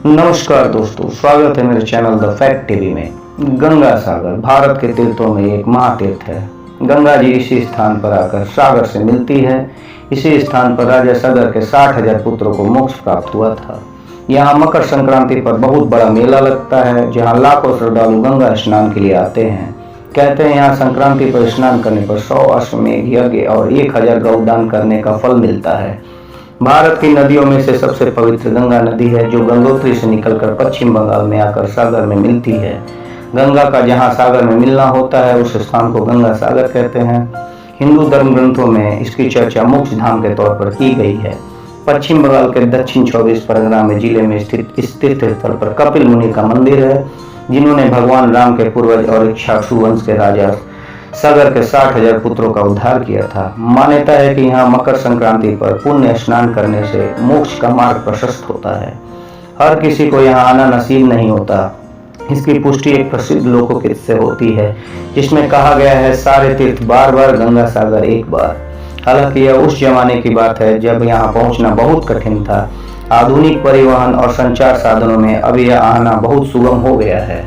नमस्कार दोस्तों, स्वागत है मेरे चैनल द फैक्ट टीवी में। गंगा सागर भारत के तीर्थों में एक महातीर्थ है। गंगा जी इसी स्थान पर आकर सागर से मिलती है। इसी स्थान पर राजा सागर के 60,000 पुत्रों को मोक्ष प्राप्त हुआ था। यहाँ मकर संक्रांति पर बहुत बड़ा मेला लगता है, जहाँ लाखों श्रद्धालु गंगा स्नान के लिए आते हैं। कहते हैं यहाँ संक्रांति पर स्नान करने पर 100 अश्वमेध यज्ञ और 1000 गौदान करने का फल मिलता है। भारत की नदियों में से सबसे पवित्र गंगा नदी है, जो गंगोत्री से निकलकर पश्चिम बंगाल में आकर सागर में मिलती है। गंगा का जहाँ सागर में मिलना होता है उस स्थान को गंगा सागर कहते हैं। हिंदू धर्म ग्रंथों में इसकी चर्चा मोक्ष धाम के तौर पर की गई है। पश्चिम बंगाल के दक्षिण 24 परगना में जिले में स्थित इस तीर्थ स्थल पर कपिल मुनि का मंदिर है, जिन्होंने भगवान राम के पूर्वज और इक्ष्वाकु वंश के राजा सागर के 60,000 पुत्रों का उद्धार किया था। मान्यता है कि यहाँ मकर संक्रांति पर पुण्य स्नान करने से मोक्ष का मार्ग प्रशस्त होता है। हर किसी को यहाँ आना नसीब नहीं होता। इसकी पुष्टि एक प्रसिद्ध लोकगीत से होती है, जिसमें कहा गया है, सारे तीर्थ बार बार, गंगा सागर एक बार। हालांकि यह उस जमाने की बात है जब यहाँ पहुँचना बहुत कठिन था। आधुनिक परिवहन और संचार साधनों में अब यह आना बहुत सुगम हो गया है।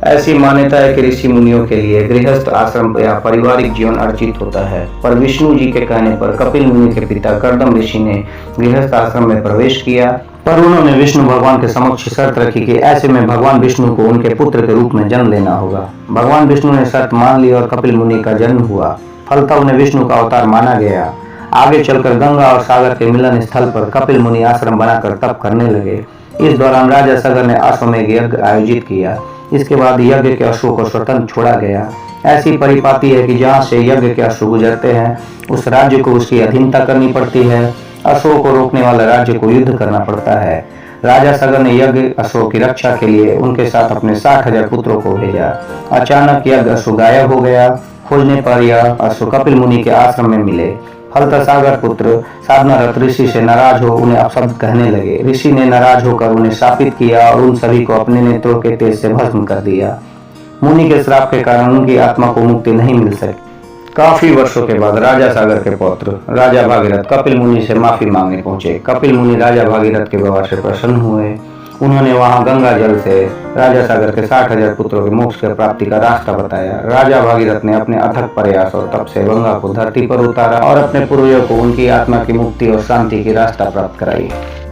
ऐसी मान्यता है कि ऋषि मुनियों के लिए गृहस्थ आश्रम या पारिवारिक जीवन अर्जित होता है, पर विष्णु जी के कहने पर कपिल मुनि के पिता कर्दम ऋषि ने गृहस्थ आश्रम में प्रवेश किया, पर उन्होंने विष्णु भगवान के समक्ष शर्त रखी कि ऐसे में भगवान विष्णु को उनके पुत्र के रूप में जन्म लेना होगा। भगवान विष्णु ने शर्त मान ली और कपिल मुनि का जन्म हुआ। फलतः उन्हें विष्णु का अवतार माना गया। आगे चलकर गंगा और सागर के मिलन स्थल पर कपिल मुनि आश्रम बनाकर तप करने लगे। इस दौरान राजा सागर ने अश्वमेध यज्ञ आयोजित किया। इसके बाद यज्ञ के अश्वों को स्वतंत्र छोड़ा गया। ऐसी परिपाटी है कि जहाँ से यज्ञ के अश्व गुजरते हैं उस राज्य को उसकी अधीनता करनी पड़ती है। अश्वों को रोकने वाले राज्य को युद्ध करना पड़ता है। राजा सागर ने यज्ञ अश्वों की रक्षा के लिए उनके साथ अपने 60,000 पुत्रों को भेजा। अचानक यज्ञ अश्व गायब हो गया। खोजने पर यह अश्व कपिल मुनि के आश्रम में मिले। फलतः सागर पुत्र साधनारत ऋषि से नाराज हो उन्हें अपशब्द कहने लगे। ऋषि ने नाराज होकर उन्हें शापित किया और उन सभी को अपने नेत्रों के तेज से भस्म कर दिया। मुनि के श्राप के कारण उनकी आत्मा को मुक्ति नहीं मिल सकी। काफी वर्षों के बाद राजा सागर के पौत्र राजा भागीरथ कपिल मुनि से माफी मांगने पहुंचे। कपिल मुनि राजा भागीरथ के व्यवहार से प्रसन्न हुए। उन्होंने वहां गंगा जल से राजा सागर के 60,000 पुत्रों के मोक्ष की प्राप्ति का रास्ता बताया। राजा भागीरथ ने अपने अथक प्रयास और तप से गंगा को धरती पर उतारा और अपने पूर्वजों को उनकी आत्मा की मुक्ति और शांति की रास्ता प्राप्त कराई।